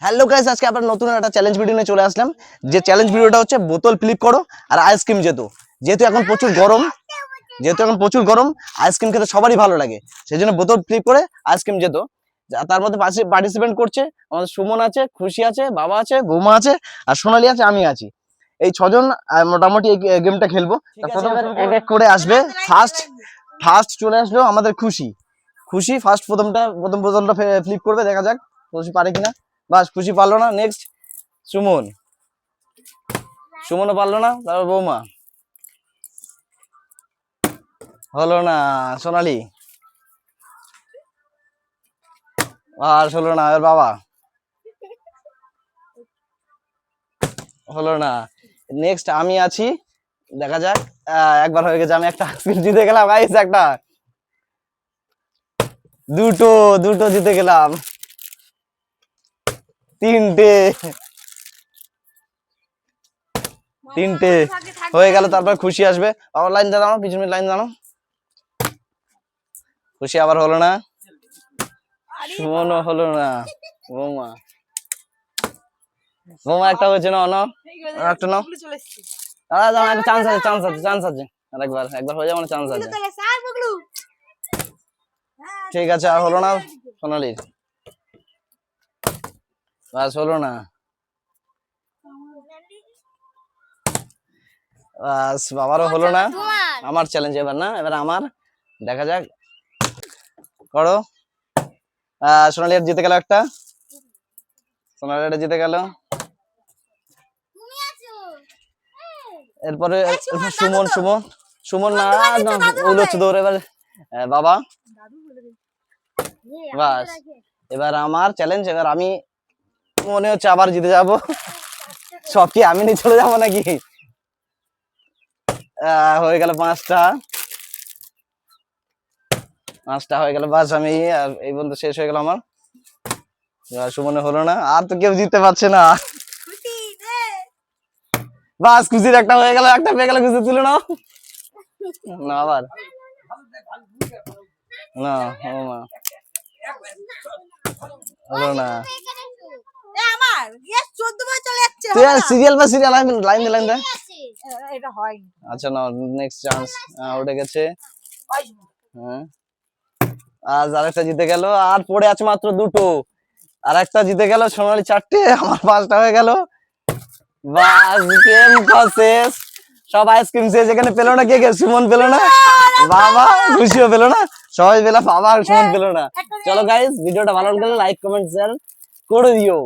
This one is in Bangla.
হ্যালো গাইস, আজকে আমরা নতুন একটা চ্যালেঞ্জ ভিডিও নিয়ে চলে আসলাম। যে চ্যালেঞ্জ ভিডিওটা হচ্ছে বোতল ফ্লিপ করো আর আইসক্রিম যেহেতু যেহেতু এখন প্রচুর গরম আইসক্রিম খেতে সবারই ভালো লাগে, সেই জন্য বোতল ফ্লিপ করে আইসক্রিম যেত। তার মধ্যে পার্টিসিপেন্ট করছে আমাদের সুমন আছে, খুশি আছে, বাবা আছে, বৌমা আছে, আর সোনালি আছে, আমি আছি। এই ছজন মোটামুটি এই গেমটা খেলবো। এক এক করে আসবে। ফার্স্ট চলে আসলো আমাদের খুশি ফার্স্ট প্রথম বোতলটা ফ্লিপ করবে, দেখা যাক খুশি পারে কিনা। বাস, খুশি পারলো না। নেক্সট সুমনও পারলো না। তারপর বৌমা, হলো না। সোনালি, আর হলো না। এর বাবা, হলো না। নেক্সট আমি আছি, দেখা যাক। একবার হয়ে গেছে, আমি একটা আইসক্রিম জিতে গেলাম গাইস। একটা দুটো জিতে গেলাম। তিনটে হয়ে গেল। তারপর খুশি আসবে। আবার লাইন দাঁড়ানো, পিছনে লাইন দাঁড়ানো। খুশি আবার হলো না। সুমনও হলো না। বৌমা একটা হয়েছে না, একটা নাও। একটা চান্স আছে। একবার হয়ে যাবে, চান্স আছে। ঠিক আছে, আর হলো না সোনালির। বাস, হলো না। বাস, বাবারও হলো না। আমার চ্যালেঞ্জ এবার না, এবার আমার। দেখা যাক, করো। সোনালি জিতে গেল একটা। সোনালি জিতে গেল। এরপরে সুমন না উলোচ্ছে দৌড়। এবার বাবা। বাস, এবার আমার চ্যালেঞ্জ। এবার আমি মনে হচ্ছে আবার জিতে যাব। সব কি আমি নিয়ে চলে যাবো নাকি? হয়ে গেল পাঁচটা হয়ে গেল। বাস, আমি এই পর্যন্ত শেষ হয়ে গেল আমার। সুমনে হলো না। আর তো কেউ জিততে পারছে না। বাস, খুশির একটা হয়ে গেল, একটা পেয়ে গেল। খুশি তুলে নাও না। আবার না, হলো না। সিরিয়াল লাইন দে। আচ্ছা না, নেক্সট চান্স উঠে গেছে। হ্যাঁ, আজ আরেকটা জিতে গেল। আর পড়ে আছে মাত্র দুটো। আর একটা জিতে গেল সোনালি, চারটে। আমার পাঁচটা হয়ে গেল। বাস, গেম শেষ। সব আইসক্রিম শেষ। এখানে পেলো না কে? সুমন পেলো না, বাবা খুশিও পেলো না, সবাই পেলো, বাবা আর সুমন পেলো না। চলো গাইস, ভিডিওটা ভালো লাগলে লাইক কমেন্ট শেয়ার করে দিও।